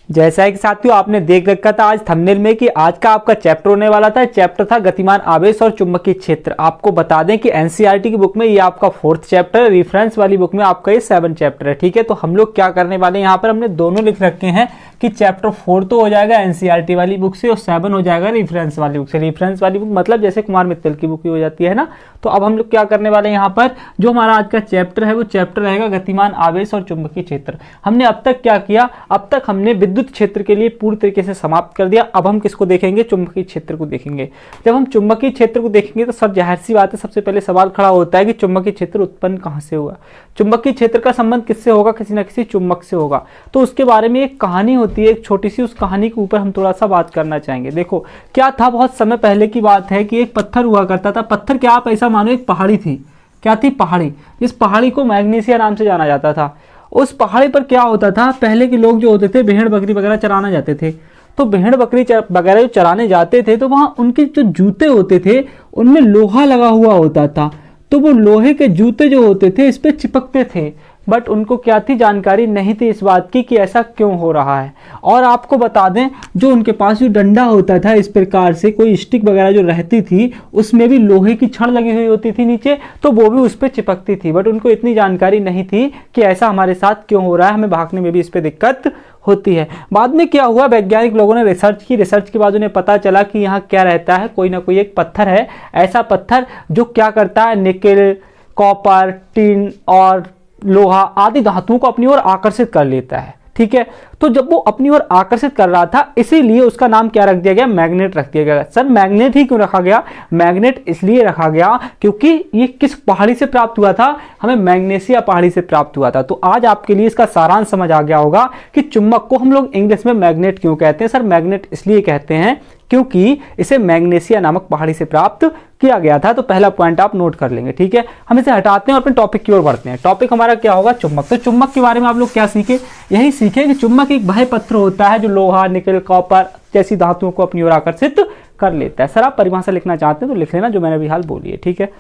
जैसा है कि साथियों आपने देख रखा था आज थंबनेल में कि आज का आपका चैप्टर होने वाला था। चैप्टर था गतिमान आवेश और चुंबकीय क्षेत्र। आपको बता दें कि एनसीईआरटी की बुक में ये आपका 4th चैप्टर है, रेफरेंस वाली बुक में आपका ये 7 चैप्टर है। ठीक है, तो हम लोग क्या करने वाले हैं, यहाँ पर हमने दोनों लिख रखे हैं कि चैप्टर 4 तो हो जाएगा एनसीईआरटी वाली बुक से और 7 हो जाएगा रेफरेंस वाली बुक से। रेफरेंस वाली बुक मतलब जैसे कुमार मित्तल की बुक ही हो जाती है ना। तो अब हम लोग क्या करने वाले हैं, यहाँ पर जो हमारा आज का चैप्टर है वो चैप्टर रहेगा गतिमान आवेश और चुंबकीय क्षेत्र। हमने अब तक क्या किया, अब तक हमने विद्युत क्षेत्र के लिए पूरी तरीके से समाप्त कर दिया। अब हम किसको देखेंगे, चुंबकीय क्षेत्र को देखेंगे। जब हम चुंबकीय क्षेत्र को देखेंगे तो सर जाहिर सी बात है, सबसे पहले सवाल खड़ा होता है कि चुंबकीय क्षेत्र उत्पन्न कहां से हुआ। चुंबकीय क्षेत्र का संबंध किससे होगा, किसी ना किसी चुंबक से होगा। तो उसके बारे में एक कहानी होती है, एक छोटी सी, उस कहानी के ऊपर हम थोड़ा सा बात करना चाहेंगे। देखो क्या था, बहुत समय पहले की बात है कि एक पत्थर हुआ करता था। पत्थर क्या, आप ऐसा मानो एक पहाड़ी थी। क्या थी, पहाड़ी। इस पहाड़ी को मैग्नीशिया नाम से जाना जाता था। उस पहाड़ी पर क्या होता था, पहले के लोग जो होते थे भेड़ बकरी वगैरह चराना जाते थे। तो भेड़ बकरी वगैरह जो चराने जाते थे तो वहां उनके जो जूते होते थे उनमें लोहा लगा हुआ होता था। तो वो लोहे के जूते जो होते थे इस पे चिपकते थे, बट उनको क्या थी, जानकारी नहीं थी इस बात की कि ऐसा क्यों हो रहा है। और आपको बता दें, जो उनके पास जो डंडा होता था इस प्रकार से कोई स्टिक वगैरह जो रहती थी उसमें भी लोहे की छड़ लगी हुई होती थी नीचे, तो वो भी उस पर चिपकती थी। बट उनको इतनी जानकारी नहीं थी कि ऐसा हमारे साथ क्यों हो रहा है, हमें भागने में भी इस पर दिक्कत होती है। बाद में क्या हुआ, वैज्ञानिक लोगों ने रिसर्च की। रिसर्च के बाद उन्हें पता चला कि यहाँ क्या रहता है, कोई ना कोई एक पत्थर है, ऐसा पत्थर जो क्या करता है, निकेल, कॉपर, टिन और लोहा आदि धातुओं को अपनी ओर आकर्षित कर लेता है। ठीक है, तो जब वो अपनी ओर आकर्षित कर रहा था इसीलिए उसका नाम क्या रख दिया गया, मैग्नेट रख दिया गया। सर मैग्नेट ही क्यों रखा गया, मैग्नेट इसलिए रखा गया क्योंकि ये किस पहाड़ी से प्राप्त हुआ था, हमें मैग्नेशिया पहाड़ी से प्राप्त हुआ था। तो आज आपके लिए इसका सारांश समझ आ गया होगा कि चुंबक को हम लोग इंग्लिश में मैग्नेट क्यों कहते हैं। सर मैग्नेट इसलिए कहते हैं क्योंकि इसे मैग्नेशिया नामक पहाड़ी से प्राप्त किया गया था। तो पहला पॉइंट आप नोट कर लेंगे। ठीक है, हम इसे हटाते हैं और अपने टॉपिक की ओर बढ़ते हैं। टॉपिक हमारा क्या होगा, चुंबक। तो चुंबक के बारे में आप लोग क्या सीखे, यही सीखे कि चुंबक एक बाह्य पत्र होता है जो लोहा, निकेल, कॉपर जैसी धातुओं को अपनी ओर आकर्षित कर लेता है। सर आप परिभाषा लिखना चाहते हैं तो लिख लेना जो मैंने अभी हाल बोली है। ठीक है,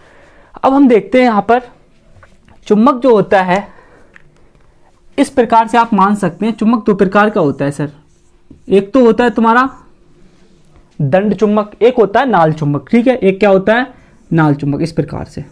अब हम देखते हैं यहाँ पर चुंबक जो होता है इस प्रकार से आप मान सकते हैं। चुंबक 2 प्रकार का होता है सर। एक तो होता है तुम्हारा दंड चुंबक, एक होता है नाल चुंबक। ठीक है, एक क्या होता है, नाल चुंबक। इस प्रकार से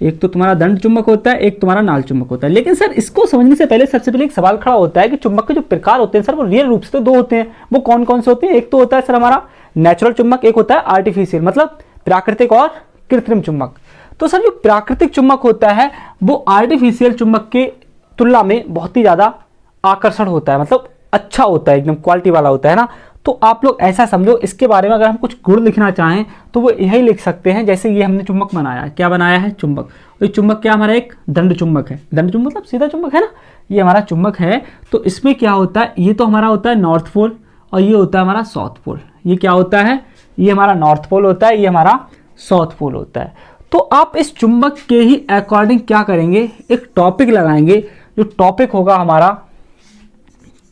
एक तो तुम्हारा दंड चुंबक होता है, एक तुम्हारा नाल चुंबक होता है। लेकिन सर इसको समझने से पहले सबसे पहले एक सवाल खड़ा होता है कि चुंबक के जो प्रकार होते हैं सर वो रियल रूप से तो 2 होते हैं। वो कौन कौन से होते हैं, एक तो होता है सर हमारा नेचुरल चुंबक, एक होता है आर्टिफिशियल मतलब प्राकृतिक और कृत्रिम चुंबक। तो सर जो प्राकृतिक चुंबक होता है वो आर्टिफिशियल चुंबक के तुलना में बहुत ही ज्यादा आकर्षण होता है, मतलब अच्छा होता है, एकदम क्वालिटी वाला होता है ना। तो आप लोग ऐसा समझो, इसके बारे में अगर हम कुछ गुण लिखना चाहें तो वो यही लिख सकते हैं। जैसे ये हमने चुंबक बनाया है, क्या बनाया है, चुंबक। और चुंबक क्या हमारा एक दंड चुंबक है। दंड चुंबक मतलब सीधा चुंबक है ना, ये हमारा चुंबक है। तो इसमें क्या होता है, ये तो हमारा होता है नॉर्थ पोल और ये होता है हमारा साउथ पोल। ये क्या होता है, ये हमारा नॉर्थ पोल होता है, ये हमारा साउथ पोल होता है। तो आप इस चुंबक के ही अकॉर्डिंग क्या करेंगे, एक टॉपिक लगाएंगे। जो टॉपिक होगा हमारा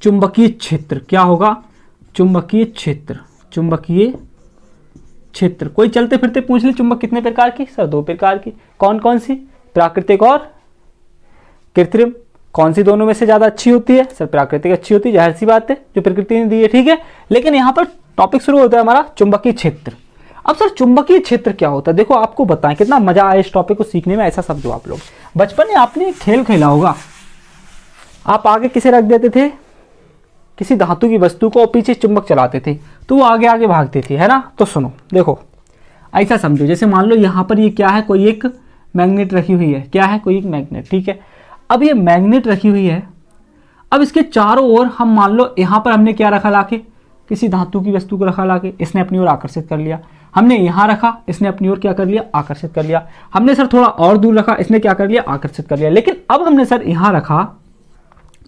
चुंबकीय क्षेत्र। क्या होगा, चुंबकीय क्षेत्र। चुंबकीय क्षेत्र। कोई चलते फिरते पूछ ले चुंबक कितने प्रकार की, सर 2 प्रकार की। कौन कौन सी, प्राकृतिक और कृत्रिम। कौन सी दोनों में से ज्यादा अच्छी होती है, सर प्राकृतिक अच्छी होती है, जाहिर सी बात है, जो प्रकृति ने दी है। ठीक है, लेकिन यहां पर टॉपिक शुरू होता है हमारा चुंबकीय क्षेत्र। अब सर चुंबकीय क्षेत्र क्या होता है, देखो आपको बताएं कितना मजा आया इस टॉपिक को सीखने में। ऐसा समझो आप लोग बचपन में आपने एक खेल खेला होगा, आप आगे किसे रख देते थे, किसी धातु की वस्तु को, और पीछे चुंबक चलाते थे तो वो आगे आगे भागती थी, है ना। तो सुनो, देखो ऐसा समझो, जैसे मान लो यहाँ पर ये क्या है, कोई एक मैग्नेट रखी हुई है। क्या है, कोई एक मैग्नेट। ठीक है, अब ये मैग्नेट रखी हुई है। अब इसके चारों ओर हम मान लो यहाँ पर हमने क्या रखा लाके, किसी धातु की वस्तु को रखा लाके, इसने अपनी ओर आकर्षित कर लिया। हमने यहाँ रखा, इसने अपनी ओर क्या कर लिया, आकर्षित कर लिया। हमने सर थोड़ा और दूर रखा, इसने क्या कर लिया, आकर्षित कर लिया। लेकिन अब हमने सर यहाँ रखा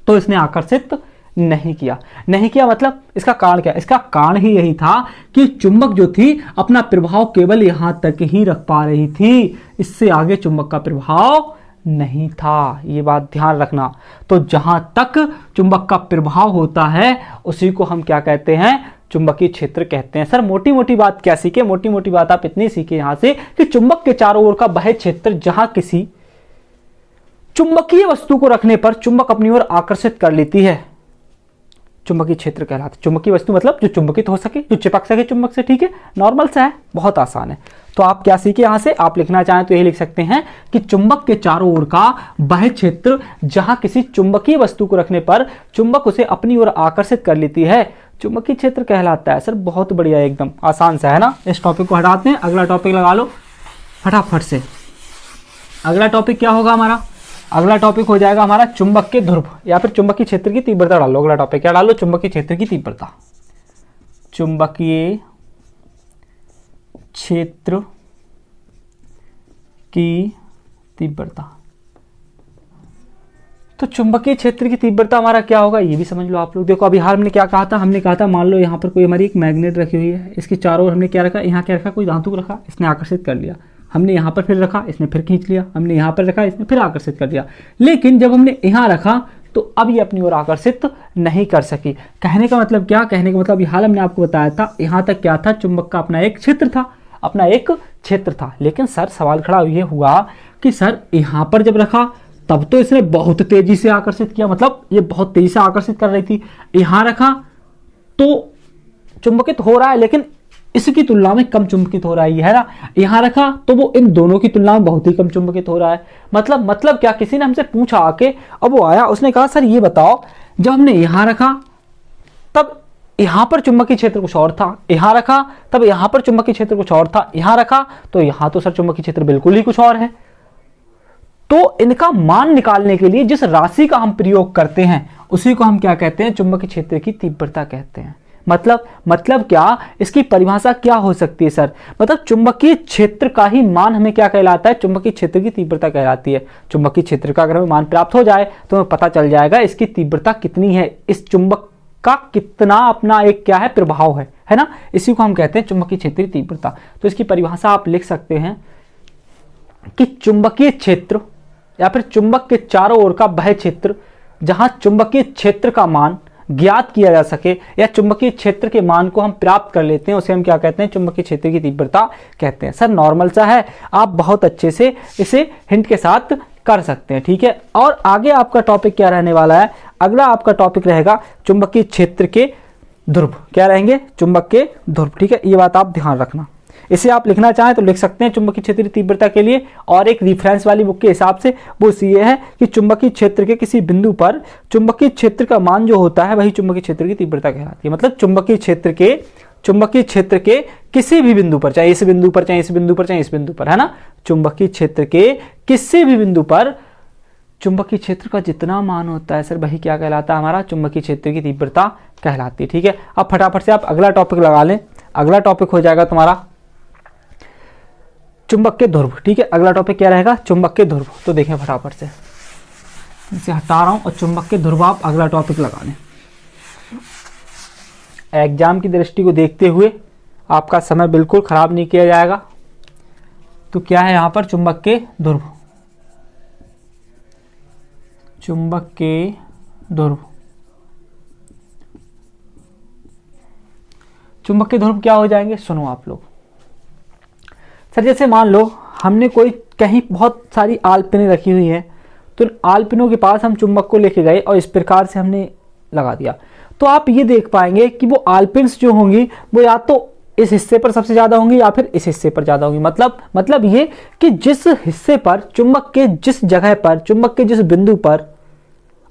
तो इसने आकर्षित नहीं किया। नहीं किया मतलब इसका कारण क्या, इसका कारण ही यही था कि चुंबक जो थी अपना प्रभाव केवल यहां तक ही रख पा रही थी, इससे आगे चुंबक का प्रभाव नहीं था। ये बात ध्यान रखना। तो जहां तक चुंबक का प्रभाव होता है उसी को हम क्या कहते हैं, चुंबकीय क्षेत्र कहते हैं। सर मोटी मोटी बात क्या सीखे, मोटी मोटी बात आप इतनी सीखे यहां से कि चुंबक के चारों ओर का बाह्य क्षेत्र जहां किसी चुंबकीय वस्तु को रखने पर चुंबक अपनी ओर आकर्षित कर लेती है, चुंबकीय क्षेत्र कहलाता है। चुंबकीय वस्तु मतलब जो चुंबकित हो सके, जो चिपक सके चुंबक से, ठीक है, नॉर्मल सा है, बहुत आसान है। तो आप क्या सीखे यहाँ से, आप लिखना चाहें तो यही लिख सकते हैं कि चुंबक के चारों ओर का बाह्य क्षेत्र जहां किसी चुंबकीय वस्तु को रखने पर चुंबक उसे अपनी ओर आकर्षित कर लेती है, चुंबकीय क्षेत्र कहलाता है। सर बहुत बढ़िया, एकदम आसान सा है ना। इस टॉपिक को हटाते हैं, अगला टॉपिक लगा लो फटाफट से। अगला टॉपिक क्या होगा हमारा, अगला टॉपिक हो जाएगा हमारा चुंबक के ध्रुव या फिर चुंबकीय क्षेत्र की तीव्रता डालो। अगला टॉपिक क्या डालो, चुंबकीय क्षेत्र की तीव्रता। चुंबकीय क्षेत्र की तीव्रता। तो चुंबकीय क्षेत्र की तीव्रता हमारा क्या होगा ये भी समझ लो आप लोग। देखो अभी हाल हमने क्या कहा था, हमने कहा था मान लो यहाँ पर कोई हमारी एक मैग्नेट रखी हुई है, इसके चारों ओर हमने क्या रखा, यहाँ क्या रखा, कोई धातु रखा, इसने आकर्षित कर लिया, हमने यहाँ पर फिर रखा, इसने फिर खींच लिया, हमने यहाँ पर रखा, इसने फिर आकर्षित कर दिया। लेकिन जब हमने यहाँ रखा तो अब ये अपनी ओर आकर्षित नहीं कर सकी। कहने का मतलब क्या, कहने का मतलब हाल हमने आपको बताया था, यहाँ तक क्या था, चुंबक का अपना एक क्षेत्र था, अपना एक क्षेत्र था। लेकिन सर सवाल खड़ा ये हुआ कि सर यहाँ पर जब रखा तब तो इसने बहुत तेजी से आकर्षित किया, मतलब ये बहुत तेजी से आकर्षित कर रही थी। यहाँ रखा तो चुंबकित हो रहा है लेकिन इसकी तुलना में कम चुंबकित हो रहा है ना। यहाँ रखा तो वो इन दोनों की तुलना में बहुत ही कम चुंबकित हो रहा है। मतलब क्या, किसी ने हमसे पूछा आके, अब वो आया, उसने कहा सर ये बताओ जब हमने यहाँ रखा तब यहाँ पर चुंबकीय क्षेत्र कुछ और था, यहाँ रखा तब यहाँ पर चुंबकीय क्षेत्र कुछ और था, यहाँ रखा तो यहाँ तो सर चुंबकीय क्षेत्र बिल्कुल ही कुछ और है। तो इनका मान निकालने के लिए जिस राशि का हम प्रयोग करते हैं उसी को हम क्या कहते हैं, चुंबकीय क्षेत्र की तीव्रता कहते हैं। मतलब क्या, इसकी परिभाषा क्या हो सकती है सर, मतलब चुंबकीय क्षेत्र का ही मान हमें क्या कहलाता है, चुंबकीय क्षेत्र की तीव्रता कहलाती है। चुंबकीय क्षेत्र का अगर हमें मान प्राप्त हो जाए तो हमें पता चल जाएगा इसकी तीव्रता कितनी है, इस चुंबक का कितना अपना एक क्या है, प्रभाव है ना। इसी को हम कहते हैं चुंबकीय क्षेत्र की तीव्रता। तो इसकी परिभाषा आप लिख सकते हैं कि चुंबकीय क्षेत्र या फिर चुंबक के चारों ओर का बाह्य क्षेत्र जहां चुंबकीय क्षेत्र का मान ज्ञात किया जा सके या चुंबकीय क्षेत्र के मान को हम प्राप्त कर लेते हैं, उसे हम क्या कहते हैं, चुंबकीय क्षेत्र की तीव्रता कहते हैं। सर नॉर्मल सा है, आप बहुत अच्छे से इसे हिंट के साथ कर सकते हैं, ठीक है। और आगे आपका टॉपिक क्या रहने वाला है, अगला आपका टॉपिक रहेगा चुंबकीय क्षेत्र के ध्रुव। क्या रहेंगे, चुंबक के ध्रुव, ठीक है, ये बात आप ध्यान रखना। इसे आप लिखना चाहें तो लिख सकते हैं चुंबकीय क्षेत्र की तीव्रता के लिए। और एक रेफरेंस वाली बुक के हिसाब से वो ये है कि चुंबकीय क्षेत्र के किसी बिंदु पर चुंबकीय क्षेत्र का मान जो होता है वही चुंबकीय क्षेत्र की तीव्रता कहलाती है। मतलब चुंबकीय क्षेत्र के किसी भी बिंदु पर, चाहे इस बिंदु पर, चाहे इस बिंदु पर, चाहे इस बिंदु पर, है ना, चुंबकीय क्षेत्र के किसी भी बिंदु पर चुंबकीय क्षेत्र का जितना मान होता है सर वही क्या कहलाता है, हमारा चुंबकीय क्षेत्र की तीव्रता कहलाती है, ठीक है। अब फटाफट से आप अगला टॉपिक लगा लें। अगला टॉपिक हो जाएगा तुम्हारा चुंबक के ध्रुव, ठीक है। अगला टॉपिक क्या रहेगा, चुंबक के ध्रुव। तो देखें फटाफट से, इसे हटा रहा हूं और चुंबक के ध्रुव आप अगला टॉपिक लगा लें। एग्जाम की दृष्टि को देखते हुए आपका समय बिल्कुल खराब नहीं किया जाएगा। तो क्या है यहाँ पर, चुंबक के ध्रुव, चुंबक के ध्रुव। चुंबक के ध्रुव क्या हो जाएंगे, सुनो आप लोग। सर जैसे मान लो हमने कोई कहीं बहुत सारी आलपिनें रखी हुई है, तो आलपिनों के पास हम चुंबक को लेके गए और इस प्रकार से हमने लगा दिया, तो आप ये देख पाएंगे कि वो आलपिन्स जो होंगी वो या तो इस हिस्से पर सबसे ज्यादा होंगी या फिर इस हिस्से पर ज्यादा होंगी। मतलब ये कि जिस हिस्से पर चुंबक के जिस जगह पर, चुंबक के जिस बिंदु पर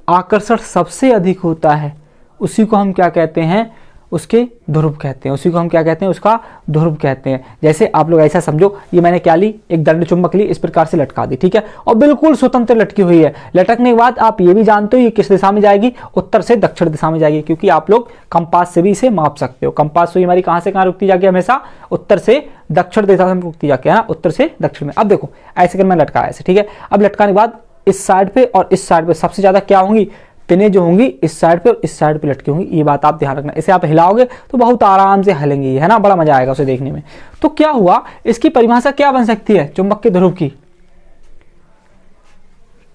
आकर्षण सबसे अधिक होता है उसी को हम क्या कहते हैं, उसके ध्रुव कहते हैं। उसी को हम क्या कहते हैं, उसका ध्रुव कहते हैं। जैसे आप लोग ऐसा समझो, ये मैंने क्या ली, एक दंड चुंबक ली, इस प्रकार से लटका दी, ठीक है, और बिल्कुल स्वतंत्र लटकी हुई है। लटकने के बाद आप ये भी जानते हो ये किस दिशा में जाएगी, उत्तर से दक्षिण दिशा में जाएगी, क्योंकि आप लोग कंपास से भी इसे माप सकते हो। कंपास सुई हमारी कहां से कहां रुकती जाके, हमेशा उत्तर से दक्षिण दिशा में रुकती जाके, है ना, उत्तर से दक्षिण में। अब देखो ऐसे कर मैं लटकाया ऐसे, ठीक है। अब लटकाने के बाद इस साइड पे और इस साइड पे सबसे ज्यादा क्या होंगी, पिने जो होंगी इस साइड पे और इस साइड पे लटकी होंगी। ये बात आप ध्यान रखना। इसे आप हिलाओगे तो बहुत आराम से हिलेंगी, है ना, बड़ा मजा आएगा उसे देखने में। तो क्या हुआ, इसकी परिभाषा क्या बन सकती है चुंबक के ध्रुव की,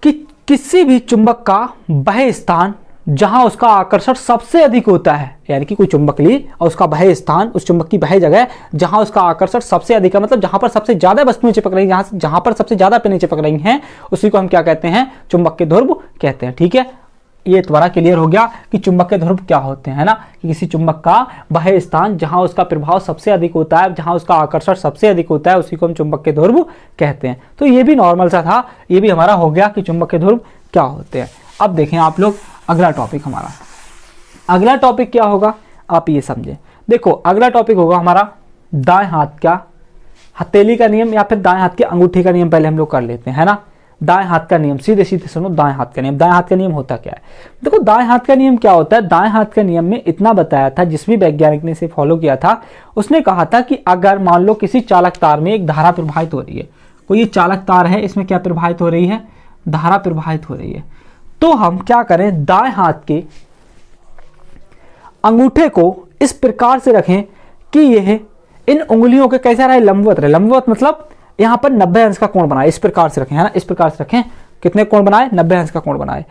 कि किसी भी चुंबक का वह स्थान जहां उसका आकर्षण सबसे अधिक होता है, यानी कि कोई चुंबक ली और उसका वह स्थान, उस चुंबक की वह जगह जहां उसका आकर्षण सबसे अधिक है, मतलब जहां पर सबसे ज्यादा वस्तुएं चिपक रही हैं, जहां पर सबसे ज्यादा पिनें चिपक रही हैं, उसी को हम क्या कहते हैं, चुंबक के ध्रुव कहते हैं, ठीक है। ये तुम्हारा क्लियर हो गया कि चुंबकीय ध्रुव क्या होते हैं, है ना, कि किसी चुंबक का वह स्थान जहां उसका प्रभाव सबसे अधिक होता है, जहां उसका आकर्षण सबसे अधिक होता है, उसी को हम चुंबकीय ध्रुव कहते हैं। तो ये भी नॉर्मल सा था, ये भी हमारा हो गया कि चुंबकीय ध्रुव क्या होते हैं। अब देखें आप लोग अगला टॉपिक हमारा, अगला टॉपिक क्या होगा आप ये समझें। देखो अगला टॉपिक होगा हमारा दाएं हाथ का हथेली का नियम या फिर दाएं हाथ की अंगूठी का नियम। पहले हम लोग कर लेते हैं, है ना। दाएं हाथ का नियम, सीधे सीधे सुनो, दाएं हाथ का नियम। दाएं हाथ का नियम होता क्या है? देखो दाएं हाथ का नियम क्या होता है। दाएं हाथ का नियम में इतना बताया था, जिस भी वैज्ञानिक ने इसे फॉलो किया था, उसने कहा था कि अगर मान लो किसी चालक तार में एक धारा प्रवाहित हो रही है, कोई ये चालक तार है, इसमें क्या प्रवाहित हो रही है? धारा प्रवाहित हो रही है। तो हम क्या करें, दाएं हाथ के अंगूठे को इस प्रकार से रखें कि यह इन उंगलियों के कैसा रहे? लंबवत रहे। लंबवत मतलब यहां पर 90 अंश का कोण बनाए, इस प्रकार से रखें, है ना, इस प्रकार से रखें। कितने कोण बनाए? 90 अंश का कोण बनाए।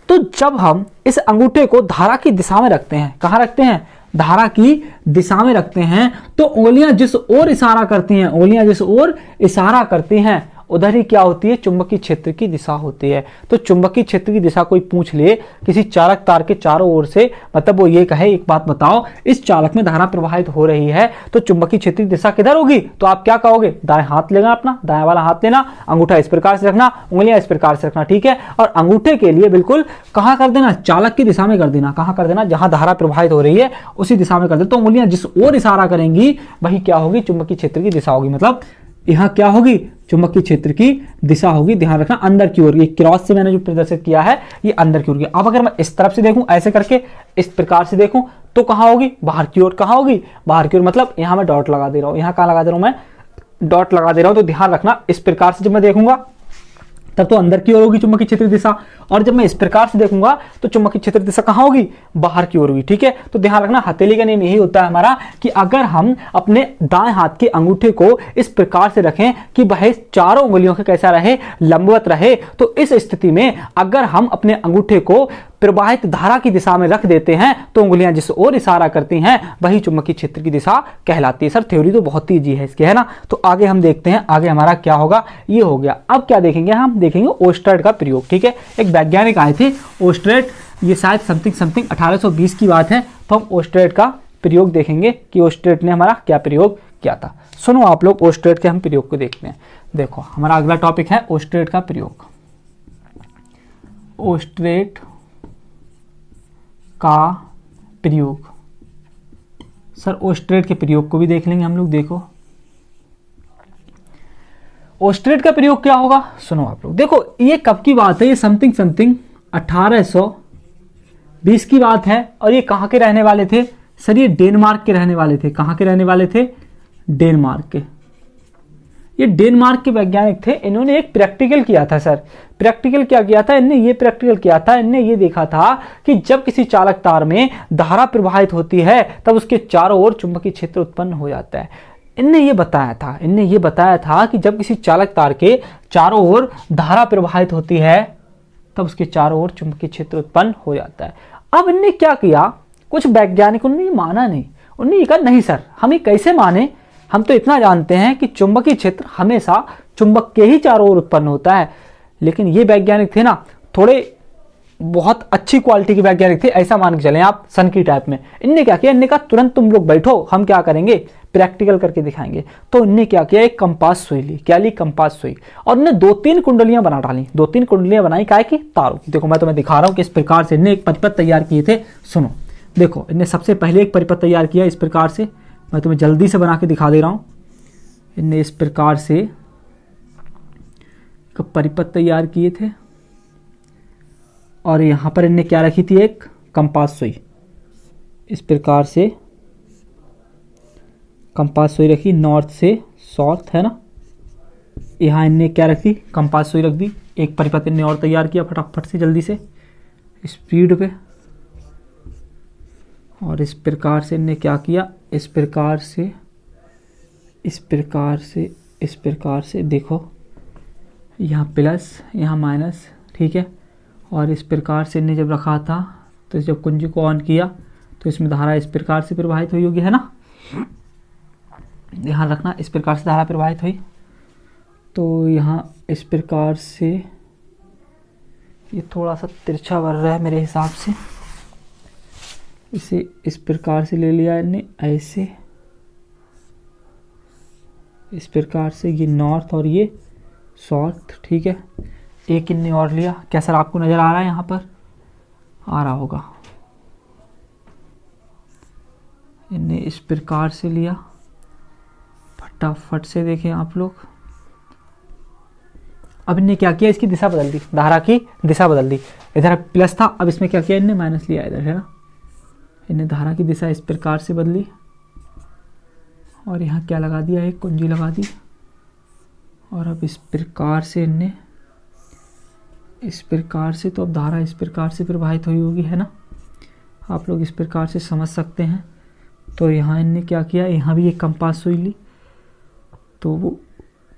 तो जब हम इस अंगूठे को धारा की दिशा में रखते हैं, कहां रखते हैं? धारा की दिशा में रखते हैं, तो उंगलियां जिस ओर इशारा करती हैं, उंगलियां जिस ओर इशारा करती हैं, उधर ही क्या होती है? चुंबकीय क्षेत्र की दिशा होती है। तो चुंबकीय क्षेत्र की दिशा कोई पूछ ले किसी चालक तार के चारों ओर से, मतलब वो ये कहे एक बात बताओ, इस चालक में धारा प्रवाहित हो रही है, तो चुंबकीय क्षेत्र की दिशा किधर होगी? तो आप क्या कहोगे? दाएं हाथ लेना, अपना दाएं वाला हाथ लेना, अंगूठा इस प्रकार से रखना, उंगलियां इस प्रकार से रखना, ठीक है। और अंगूठे के लिए बिल्कुल कहां कर देना? चालक की दिशा में कर देना। कहां कर देना? जहां धारा प्रवाहित हो रही है उसी दिशा में कर देना। तो उंगलियां जिस ओर इशारा करेंगी वही क्या होगी? चुंबकीय क्षेत्र की दिशा होगी। मतलब यहां क्या होगी? चुंबकीय क्षेत्र की दिशा होगी। ध्यान रखना, अंदर की ओर। ये क्रॉस से मैंने जो प्रदर्शित किया है ये अंदर की ओर की। अब अगर मैं इस तरफ से देखूं, ऐसे करके इस प्रकार से देखूं, तो कहां होगी? बाहर की ओर। कहां होगी? बाहर की ओर। मतलब यहां मैं डॉट लगा दे रहा हूं। यहां कहां लगा दे रहा हूं? मैं डॉट लगा दे रहा हूं। तो ध्यान रखना, इस प्रकार से जब मैं देखूंगा तब तो अंदर की ओर होगी चुंबकीय क्षेत्र दिशा, और जब मैं इस प्रकार से देखूंगा तो चुंबकीय क्षेत्र दिशा कहां होगी? बाहर की ओर होगी, ठीक है। तो ध्यान रखना, हथेली का नियम यही होता है हमारा कि अगर हम अपने दाएं हाथ के अंगूठे को इस प्रकार से रखें कि वह चारों उंगलियों के कैसा रहे? लंबवत रहे, तो इस स्थिति में अगर हम अपने अंगूठे को प्रवाहित धारा की दिशा में रख देते हैं तो उंगलियां जिस ओर इशारा करती हैं वही चुंबकीय क्षेत्र की दिशा कहलाती है। सर थ्योरी तो बहुत ही इजी है इसकी, है ना। तो आगे हम देखते हैं, आगे हमारा क्या होगा, ये हो गया। अब क्या देखेंगे? हम देखेंगे ओस्टर्ड का प्रयोग, ठीक है। एक वैज्ञानिक आए थे ओस्टर्ड, ये शायद समथिंग 1820 की बात है। तो हम ओस्टर्ड का प्रयोग देखेंगे कि ओस्टर्ड ने हमारा क्या प्रयोग किया था। सुनो आप लोग, ओस्टर्ड के हम प्रयोग को देखते हैं। देखो हमारा अगला टॉपिक है ओस्टर्ड का प्रयोग। ओस्टर्ड का प्रयोग, सर ओस्ट्रेट के प्रयोग को भी देख लेंगे हम लोग। देखो ओस्ट्रेट का प्रयोग क्या होगा, सुनो आप लोग। देखो ये कब की बात है? ये समथिंग 1820 की बात है। और ये कहां के रहने वाले थे? सर ये डेनमार्क के रहने वाले थे। कहां के रहने वाले थे? डेनमार्क के। ये डेनमार्क के वैज्ञानिक थे। इन्होंने एक प्रैक्टिकल किया था। सर प्रैक्टिकल क्या किया था इनने? ये प्रैक्टिकल किया था, इनने ये देखा था कि जब किसी चालक तार में धारा प्रवाहित होती है तब उसके चारों ओर चुंबकीय क्षेत्र उत्पन्न हो जाता है। इनने ये बताया था कि जब किसी चालक तार के चारों ओर धारा प्रवाहित होती है तब उसके चारों ओर चुंबकीय क्षेत्र उत्पन्न हो जाता है। अब इनने क्या किया, कुछ वैज्ञानिकों ने माना नहीं। उन्होंने ये कहा नहीं सर, हम ये कैसे माने, हम तो इतना जानते हैं कि चुंबकीय क्षेत्र हमेशा चुंबक के ही चारों ओर उत्पन्न होता है। लेकिन ये वैज्ञानिक थे ना, थोड़े बहुत अच्छी क्वालिटी के वैज्ञानिक थे, ऐसा मान के चलें आप, सन की टाइप में। इनने क्या किया, इनने कहा तुरंत तुम लोग बैठो, हम क्या करेंगे, प्रैक्टिकल करके दिखाएंगे। तो इनने क्या किया, एक कंपास सुई ली। क्या ली? कंपास सुई। और इन्हें 2-3 कुंडलियां बना डाली। 2-3 कुंडलियां बनाई काय की? तारों की। देखो मैं तुम्हें दिखा रहा हूं कि इस प्रकार से इनने एक परिपथ तैयार किए थे। सुनो देखो, इनने सबसे पहले एक परिपथ तैयार किया इस प्रकार से। मैं तुम्हें जल्दी से बना के दिखा दे रहा हूं। इनने इस प्रकार से परिपथ तैयार किए थे और यहां पर इनने क्या रखी थी, एक कंपास सुई। इस प्रकार से कंपास सुई रखी, नॉर्थ से साउथ, है ना। यहां इनने क्या रखी, कंपास सुई रख दी। एक परिपथ इनने और तैयार किया फटाफट से, जल्दी से, स्पीड पे। और इस प्रकार से इनने क्या किया, इस प्रकार से, इस प्रकार से, इस प्रकार से। देखो यहाँ प्लस, यहाँ माइनस, ठीक है। और इस प्रकार से इनने जब रखा था तो जब कुंजी को ऑन किया तो इसमें धारा इस प्रकार से प्रवाहित हुई होगी, है ना। ध्यान रखना, इस प्रकार से धारा प्रवाहित हुई। तो यहाँ इस प्रकार से ये थोड़ा सा तिरछा बन रहा है मेरे हिसाब से, इसे इस प्रकार से ले लिया इनने, ऐसे इस प्रकार से, ये नॉर्थ और ये साउथ, ठीक है। एक इनने और लिया, क्या सर आपको नज़र आ रहा है यहाँ पर, आ रहा होगा, इनने इस प्रकार से लिया, फटाफट से देखें आप लोग। अब इनने क्या किया, इसकी दिशा बदल दी, धारा की दिशा बदल दी, इधर प्लस था, अब इसमें क्या किया इनने, माइनस लिया इधर, है ना। इनने धारा की दिशा इस प्रकार से बदली और यहाँ क्या लगा दिया, एक कुंजी लगा दी, और अब इस प्रकार से इनने इस प्रकार से, तो अब धारा इस प्रकार से प्रवाहित हुई होगी, है ना। आप लोग इस प्रकार से समझ सकते हैं। तो यहाँ इनने क्या किया, यहाँ भी एक कंपास सुई ली, तो वो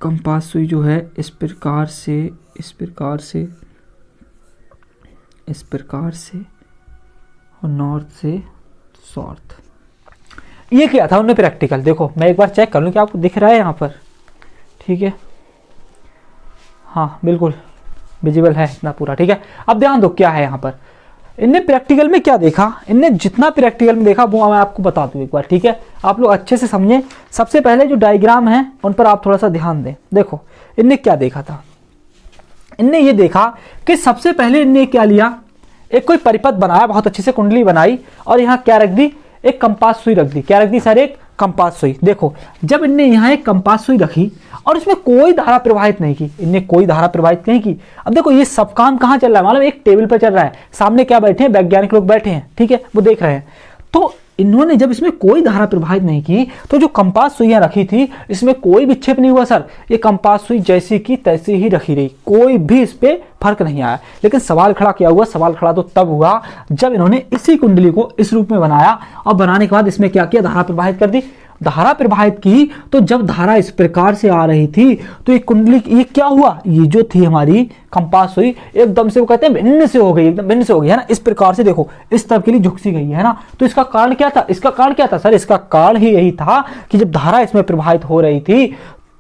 कंपास सुई जो है इस प्रकार से इस प्रकार से इस प्रकार से और नॉर्थ से साउथ, ये किया था उन्होंने प्रैक्टिकल। देखो मैं एक बार चेक कर लूँ कि आपको दिख रहा है यहाँ पर, ठीक है, हाँ बिल्कुल विजिबल है इतना पूरा, ठीक है। अब ध्यान दो क्या है यहाँ पर, इनने प्रैक्टिकल में क्या देखा, इनने जितना प्रैक्टिकल में देखा वो मैं आपको बता दूँ एक बार, ठीक है, आप लोग अच्छे से समझें। सबसे पहले जो डायग्राम है उन पर आप थोड़ा सा ध्यान दें। देखो इनने क्या देखा था, इनने ये देखा कि सबसे पहले इनने क्या लिया, एक कोई परिपथ बनाया, बहुत अच्छे से कुंडली बनाई, और यहाँ क्या रख दी, एक कंपास सुई रख दी। क्या रख दी सर, एक कंपास सुई। देखो जब इनने यहाँ एक कंपास सुई रखी और इसमें कोई धारा प्रवाहित नहीं की, इनने कोई धारा प्रवाहित नहीं की। अब देखो ये सब काम कहाँ चल रहा है, मालूम, एक टेबल पर चल रहा है, सामने क्या बैठे हैं, वैज्ञानिक लोग बैठे हैं, ठीक है, वो देख रहे हैं। तो इन्होंने जब इसमें कोई धारा प्रवाहित नहीं की, तो जो कंपास सुइयां रखी थी इसमें कोई विक्षेप नहीं हुआ सर, ये कंपास सुई जैसी की तैसी ही रखी रही, कोई भी इस पे फर्क नहीं आया। लेकिन सवाल खड़ा क्या हुआ, सवाल खड़ा तो तब हुआ जब इन्होंने इसी कुंडली को इस रूप में बनाया, और बनाने के बाद इसमें क्या किया, धारा प्रवाहित कर दी। धारा प्रवाहित की, तो जब धारा इस प्रकार से आ रही थी तो ये कुंडली, ये क्या हुआ, ये जो थी हमारी कंपास सुई एकदम से, वो कहते हैं भिन्न से हो गई, एकदम भिन्न से हो गई, है ना। इस प्रकार से देखो इस तरफ के लिए झुक सी गई है ना। तो इसका कारण क्या था, इसका कारण क्या था सर, इसका कारण ही यही था कि जब धारा इसमें प्रवाहित हो रही थी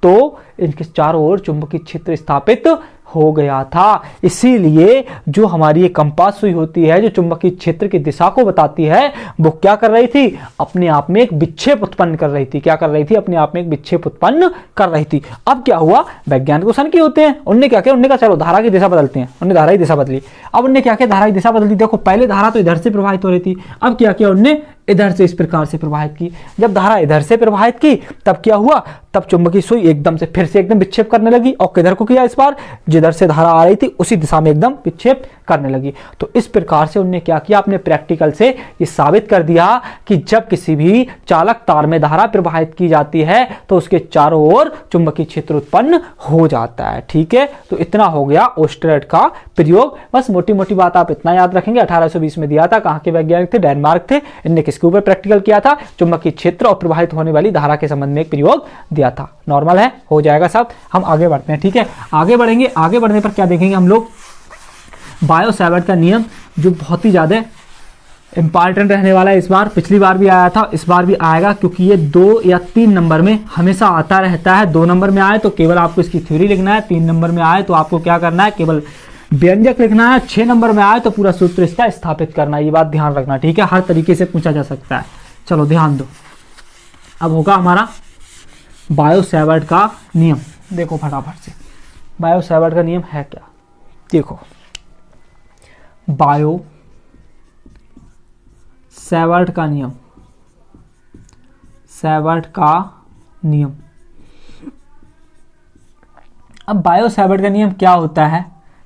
तो इनके चारों ओर चुंबकीय क्षेत्र स्थापित हो गया था। इसीलिए जो हमारी ये कंपास सुई होती है, जो चुंबकीय क्षेत्र की दिशा को बताती है, वो क्या कर रही थी, अपने आप में एक विक्षेप उत्पन्न कर रही थी। क्या कर रही थी, अपने आप में एक विक्षेप उत्पन्न कर रही थी। अब क्या हुआ, वैज्ञानिक सन की होते हैं, उनने क्या किया, उन्होंने कहा चलो धारा की दिशा बदलते हैं, उन्होंने धारा की दिशा बदली। अब उन्होंने क्या किया, धारा की दिशा बदल दी। देखो पहले धारा तो इधर से प्रवाहित हो रही थी, अब क्या किया उन्होंने, इधर से इस प्रकार से प्रवाहित की। जब धारा इधर से प्रवाहित की तब क्या हुआ, तब चुंबकीय सुई एकदम से फिर से एकदम विक्षेप करने लगी, और किधर को किया, इस बार जिधर से धारा आ रही थी उसी दिशा में एकदम विक्षेप करने लगी। तो इस प्रकार से उन्होंने क्या किया, अपने प्रैक्टिकल से ये साबित कर दिया कि जब किसी भी चालक तार में धारा प्रवाहित की जाती है तो उसके चारों ओर चुंबकीय क्षेत्र उत्पन्न हो जाता है। ठीक है, तो इतना हो गया ओस्टरेट का प्रयोग। बस मोटी मोटी बात आप इतना याद रखेंगे, 1820 में दिया था। कहां के वैज्ञानिक थे, डेनमार्क थे। इनने किसके ऊपर प्रैक्टिकल किया था, चुंबकीय क्षेत्र और प्रवाहित होने वाली धारा के संबंध में एक प्रयोग दिया था। नॉर्मल है, हो जाएगा सब। हम आगे बढ़ते हैं। ठीक है, आगे बढ़ेंगे। आगे बढ़ने पर क्या देखेंगे हम लोग, बायो सैवर्ट का नियम, जो बहुत ही ज्यादा इंपॉर्टेंट रहने वाला है इस बार। पिछली बार भी आया था, इस बार भी आएगा, क्योंकि ये 2 या 3 नंबर में हमेशा आता रहता है। 2 नंबर में आए तो केवल आपको इसकी थ्योरी लिखना है, 3 नंबर में आए तो आपको क्या करना है, केवल व्यंजक लिखना है, 6 नंबर में आए तो पूरा सूत्र इसका स्थापित करना है। ये बात ध्यान रखना, ठीक है, हर तरीके से पूछा जा सकता है। चलो ध्यान दो, अब होगा हमारा बायो सैवर्ट का नियम। देखो फटाफट से, बायो सैवर्ट का नियम है क्या, देखो बायो सैवर्ट का नियम, सैवर्ट का नियम। अब बायो सैवर्ट का नियम क्या होता है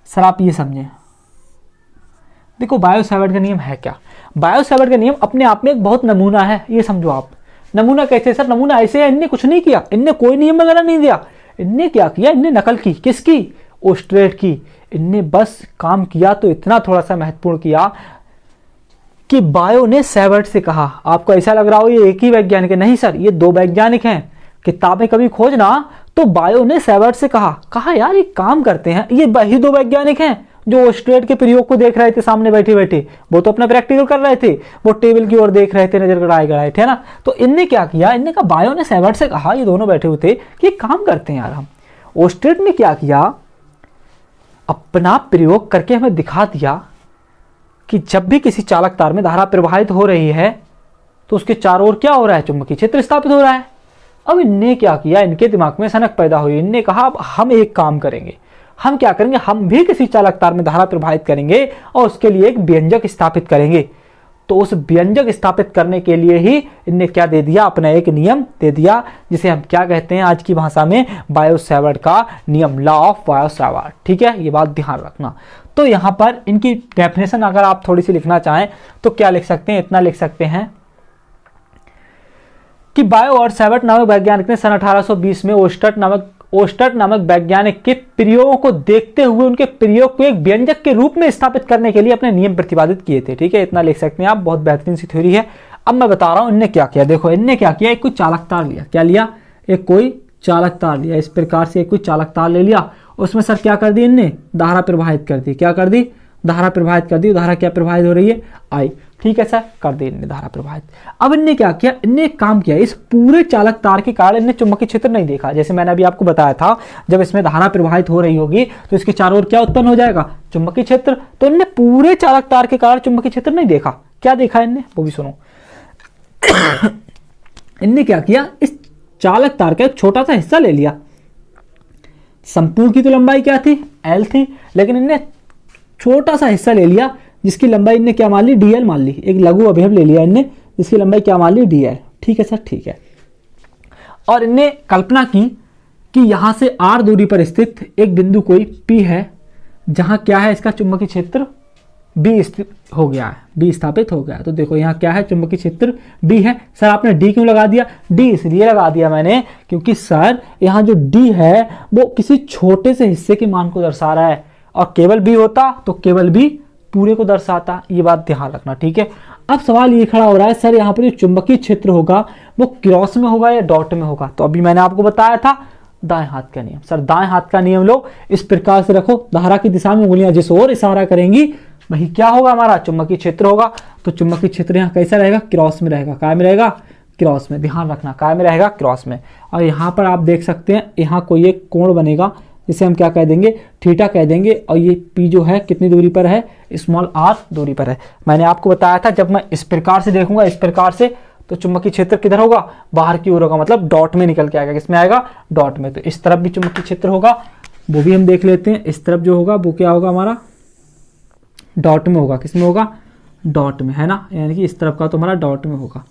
सर, आप ये समझें। देखो बायो सैवर्ट का नियम है क्या, बायो सैवर्ट का नियम अपने आप में एक बहुत नमूना है, ये समझो आप। नमूना कैसे सर, नमूना ऐसे है, इनने कुछ नहीं किया, इनने कोई नियम वगैरह नहीं दिया। इनने क्या किया, इनने नकल की, किसकी, ओस्टरेट की। इनने बस काम किया तो इतना थोड़ा सा महत्वपूर्ण किया कि बायो ने सैवर्ट से कहा। आपको ऐसा लग रहा हो ये एक ही वैज्ञानिक है, नहीं सर, ये 2 वैज्ञानिक हैं। किताबें कभी खोजना तो बायो ने सैवर्ट से कहा यार ये काम करते हैं, ये वही 2 वैज्ञानिक हैं जो ओस्टरेट के प्रयोग को देख रहे थे सामने बैठे बैठे। वो तो अपना प्रैक्टिकल कर रहे थे, वो टेबल की ओर देख रहे थे, नजर गड़ाए गड़ाए थे ना। तो इनने क्या किया, इनने कहा, बायो ने सैवर्ट से कहा, ये दोनों बैठे हुए थे, कि काम करते हैं यार हम। ओस्टरेट ने क्या किया, अपना प्रयोग करके हमें दिखा दिया कि जब भी किसी चालक तार में धारा प्रवाहित हो रही है तो उसके चारों ओर क्या हो रहा है, चुंबकीय क्षेत्र स्थापित हो रहा है। अब इनने क्या किया, इनके दिमाग में सनक पैदा हुई। इनने कहा अब हम एक काम करेंगे, हम क्या करेंगे, हम भी किसी चालक तार में धारा प्रवाहित करेंगे और उसके लिए एक व्यंजक स्थापित करेंगे। तो उस व्यंजक स्थापित करने के लिए ही इनने क्या दे दिया, अपना एक नियम दे दिया, जिसे हम क्या कहते हैं आज की भाषा में, बायो-सैवर्ट का नियम, लॉ ऑफ बायो-सैवर्ट। ठीक है, ये बात ध्यान रखना। तो यहां पर इनकी डेफिनेशन अगर आप थोड़ी सी लिखना चाहें तो क्या लिख सकते हैं, इतना लिख सकते हैं कि बायो और सैवर्ट नामक वैज्ञानिक ने सन 1820 में ओस्टर्ट नामक वैज्ञानिक के प्रयोगों को देखते हुए उनके प्रयोग को एक व्यंजक के रूप में स्थापित करने के लिए अपने नियम प्रतिपादित किए थे। ठीक है, इतना लिख सकते हैं आप, बहुत बेहतरीन सी थ्योरी है। अब मैं बता रहा हूं इनने क्या किया। देखो इनने क्या किया, एक कोई चालक तार लिया। क्या लिया, एक कोई चालक तार लिया। इस प्रकार से एक कोई चालक तार ले लिया, उसमें सर क्या कर दी इनने, धारा प्रवाहित कर दी। क्या कर दी, धारा प्रवाहित कर दी। धारा क्या प्रवाहित हो रही है, आई। ठीक है सर, कर दी इनने धारा प्रवाहित। अब इनने क्या किया, इनने एक काम किया, इस पूरे चालक तार के कारण इनने चुंबकीय क्षेत्र नहीं देखा। जैसे मैंने अभी आपको बताया था, जब इसमें धारा प्रवाहित हो रही होगी तो इसके चारों ओर क्या उत्पन्न हो जाएगा, चुंबकीय क्षेत्र। तो इनने पूरे चालक तार के कारण चुंबकीय क्षेत्र नहीं देखा। क्या देखा इनने, वो भी सुनो। इनने क्या किया, इस चालक तार का एक छोटा सा हिस्सा ले लिया। संपूर्ण की तो लंबाई क्या थी, एल थी, लेकिन इनने छोटा सा हिस्सा ले लिया जिसकी लंबाई इनने क्या मान ली, डीएल मान ली। एक लघु अवयव ले लिया इनने जिसकी लंबाई क्या मान ली, डीएल। ठीक है सर, ठीक है। और इनने कल्पना की कि यहां से आर दूरी पर स्थित एक बिंदु कोई पी है, जहां क्या है, इसका चुंबकीय क्षेत्र बी स्थित हो गया है, बी स्थापित हो गया है। तो देखो यहाँ क्या है, चुंबकीय क्षेत्र बी है। सर आपने डी क्यों लगा दिया, डी इसलिए लगा दिया मैंने क्योंकि सर यहाँ जो डी है वो किसी छोटे से हिस्से के मान को दर्शा रहा है, और केवल बी होता तो केवल बी पूरे को दर्शाता। ये बात ध्यान रखना। ठीक है, अब सवाल ये खड़ा हो रहा है, सर यहाँ पर जो चुंबकीय क्षेत्र होगा वो क्रॉस में होगा या डॉट में होगा। तो अभी मैंने आपको बताया था दाएं हाथ का नियम। सर दाएं हाथ का नियम लो, इस प्रकार से रखो, धारा की दिशा में उंगलियां जिस ओर इशारा करेंगी वही क्या होगा, हमारा चुंबकीय क्षेत्र होगा। तो चुंबकीय क्षेत्र यहाँ कैसा रहेगा, क्रॉस में रहेगा। काय में रहेगा, क्रॉस में। ध्यान रखना, काय में रहेगा, क्रॉस में। और यहाँ पर आप देख सकते हैं, यहाँ कोई एक कोण बनेगा जिसे हम क्या कह देंगे, थीटा कह देंगे। और ये पी जो है कितनी दूरी पर है, स्मॉल आर दूरी पर है। मैंने आपको बताया था जब मैं इस प्रकार से देखूंगा, इस प्रकार से, तो चुंबकीय क्षेत्र किधर होगा, बाहर की ओर होगा, मतलब डॉट में निकल के आएगा। किसमें आएगा, डॉट में। तो इस तरफ भी चुंबकीय क्षेत्र होगा, वो भी हम देख लेते हैं। इस तरफ जो होगा वो क्या होगा, हमारा डॉट में होगा। किसमें होगा, डॉट में, है ना, यानी कि इस तरफ का तो हमारा डॉट में होगा।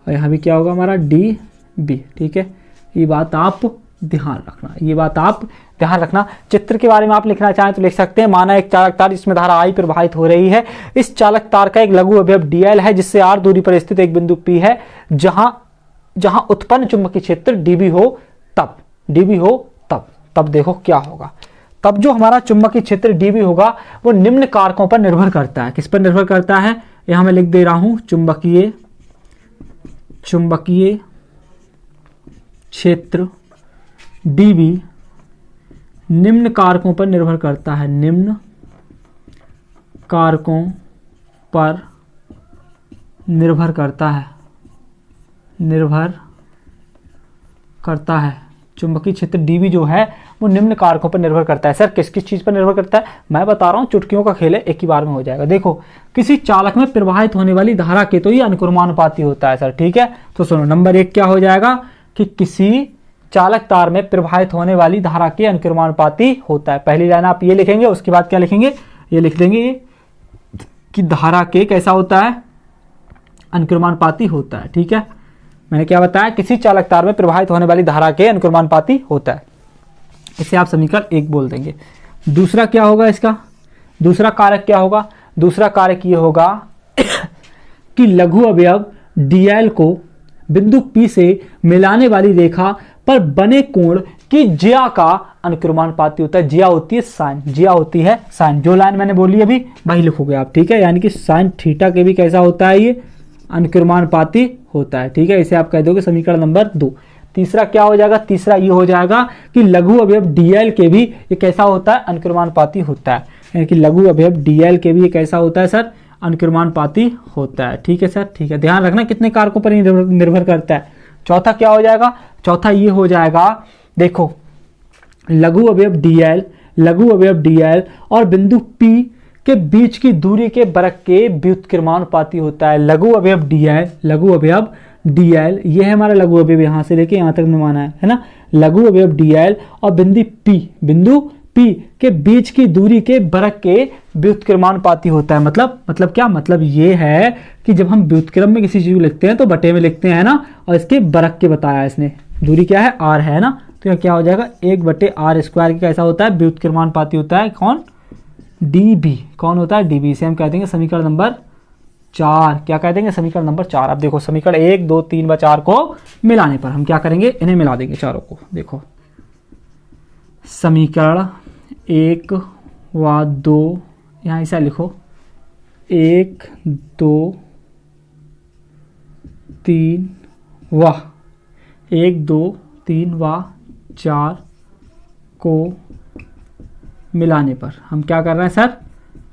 और यहाँ भी क्या होगा, हमारा डी बी। ठीक है, ये बात आप ध्यान रखना, ये बात आप ध्यान रखना। चित्र के बारे में आप लिखना चाहें तो लिख सकते हैं, माना एक चालक तार जिसमें धारा आई प्रवाहित हो रही है। इस चालक तार का एक लघु अवयव डीएल है जिससे आर दूरी पर स्थित एक बिंदु पी है, जहां उत्पन्न चुंबकीय क्षेत्र डीबी हो तब, डीबी हो तब देखो क्या होगा। तब जो हमारा चुंबकीय क्षेत्र डीबी होगा वो निम्न कारकों पर निर्भर करता है। किस पर निर्भर करता है, यहां मैं लिख दे रहा हूं, चुंबकीय क्षेत्र डीबी निम्न कारकों पर निर्भर करता है, निम्न कारकों पर निर्भर करता है। चुंबकीय क्षेत्र डीबी जो है वो निम्न कारकों पर निर्भर करता है। सर किस किस चीज पर निर्भर करता है, मैं बता रहा हूं, चुटकियों का खेल है, एक ही बार में हो जाएगा। देखो, किसी चालक में प्रवाहित होने वाली धारा के तो ये अनुक्रमानुपाती होता है सर। ठीक है, तो सुनो, नंबर 1 क्या हो जाएगा कि किसी चालक तार में प्रवाहित होने वाली धारा के अनुक्रमानुपाती होता है। पहली लाइन आप ये लिखेंगे, उसके बाद क्या लिखेंगे, ये लिख देंगे कि धारा के कैसा होता है, अनुक्रमानुपाती होता है। ठीक है, मैंने क्या बताया, किसी चालक तार में प्रवाहित होने वाली धारा के अनुक्रमानुपाती होता है। इसे आप समीकरण 1 बोल देंगे। दूसरा क्या होगा, इसका दूसरा कारक क्या होगा, दूसरा कारक ये होगा कि लघु अवयव डीएल को बिंदु पी से मिलाने वाली रेखा पर बने कोण की ज्या का अनुक्रमानुपाती होता है। ज्या होती है साइन, ज्या होती है साइन। जो लाइन मैंने बोली अभी वही लिखोगे आप। ठीक है, यानी कि साइन थीटा के भी कैसा होता है, ये अनुक्रमानुपाती होता है। ठीक है, इसे आप कह दोगे समीकरण नंबर 2। तीसरा क्या हो जाएगा, तीसरा ये हो जाएगा कि लघु अवयव डीएल के भी ये कैसा होता है, अनुक्रमानुपाती होता है। यानी कि लघु अवयव डीएल के भी ये कैसा होता है सर, अनुक्रमानुपाती होता है। ठीक है सर, ठीक है, ध्यान रखना कितने कारकों पर निर्भर करता है। चौथा क्या हो जाएगा, चौथा ये हो जाएगा, देखो लघु अवयव डीएल लघु अवयव dl और बिंदु P के बीच की दूरी के बरक के व्युत्क्रमानुपाती होता है। लघु अवयव dl ये है हमारा लघु अवयव, यहाँ से लेके यहाँ तक निमाना है ना। लघु अवयव dl और बिंदु P के बीच की दूरी के बरक के व्युत्क्रमानुपाती होता है। मतलब क्या, मतलब ये है कि जब हम व्युत्क्रम में किसी चीज को लिखते हैं तो बटे में लिखते हैं ना, और इसके बरक के बताया इसने, दूरी क्या है r है ना, तो यह क्या हो जाएगा 1/r² की कैसा होता है, व्युत्क्रमानुपाती होता है। कौन, db, कौन होता है db, इसे हम कह देंगे समीकरण नंबर 4। क्या कह देंगे, समीकरण नंबर 4। अब देखो समीकरण 1 2 3 व 4 को मिलाने पर हम क्या करेंगे, इन्हें मिला देंगे चारों को। देखो समीकरण 1 व 2, यहाँ ऐसा लिखो 1 2 3 व 1 2 3 व 4 को मिलाने पर हम क्या कर रहे हैं सर,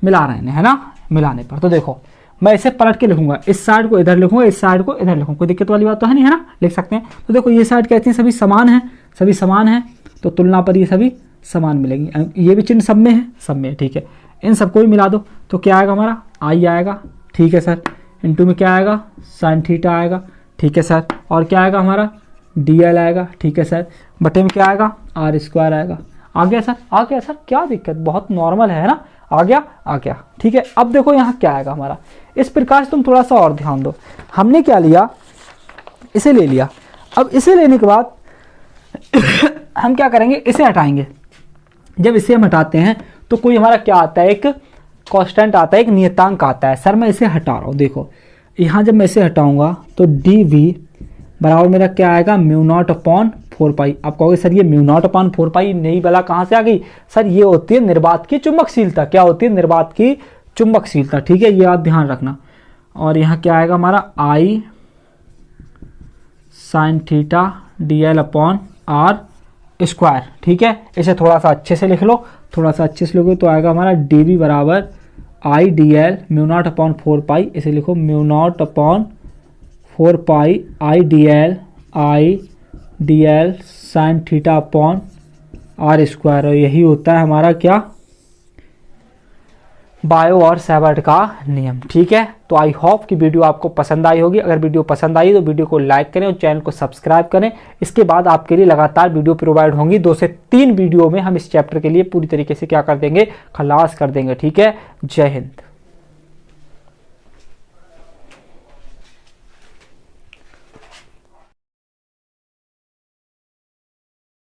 मिला रहे हैं, है ना। मिलाने पर तो देखो मैं इसे पलट के लिखूंगा, इस साइड को इधर लिखूंगा, इस साइड को इधर लिखूंगा, कोई दिक्कत वाली बात तो है नहीं, है ना, लिख सकते हैं। तो देखो ये साइड कहती हैं सभी समान हैं, तो तुलना पर ये सभी समान मिलेंगी। ये भी चिन्ह सब में है, ठीक है। इन सबको भी मिला दो तो क्या आएगा हमारा, आई आएगा, ठीक है सर। इनटू में क्या आएगा, साइन थीटा आएगा, ठीक है सर। और क्या आएगा हमारा, dl आएगा, ठीक है सर। बटे में क्या आएगा, r² आएगा। आ गया सर, क्या दिक्कत, बहुत नॉर्मल है ना, आ गया, ठीक है। अब देखो यहाँ क्या आएगा हमारा, इस प्रकार से तुम थोड़ा सा और ध्यान दो। हमने क्या लिया, इसे ले लिया। अब इसे लेने के बाद हम क्या करेंगे, इसे हटाएंगे। जब इसे हम हटाते हैं तो कोई हमारा क्या आता है, एक कांस्टेंट आता है, एक नियतांक आता है। सर मैं इसे हटा रहा हूँ, देखो यहाँ जब मैं इसे हटाऊंगा तो dv बराबर मेरा क्या आएगा, μ0/4π। आप कहोगे सर ये μ0/4π नहीं वाला कहाँ से आ गई, सर ये होती है निर्वात की चुंबकशीलता। क्या होती है, निर्वात की चुंबकशीलता, ठीक है, ये आप ध्यान रखना। और यहाँ क्या आएगा हमारा, I sin थीटा dl/r², ठीक है। इसे थोड़ा सा अच्छे से लिख लो, लोगे तो आएगा हमारा dv बराबर I dl μ0/4π। इसे लिखो μ0/4π I dl sin θ/r²। और यही होता है हमारा क्या, बायो और सेवर्ट का नियम, ठीक है। तो आई होप कि वीडियो आपको पसंद आई होगी। अगर वीडियो पसंद आई तो वीडियो को लाइक करें और चैनल को सब्सक्राइब करें। इसके बाद आपके लिए लगातार वीडियो प्रोवाइड होंगी, 2 से 3 वीडियो में हम इस चैप्टर के लिए पूरी तरीके से क्या कर देंगे, खलास कर देंगे, ठीक है। जय हिंद।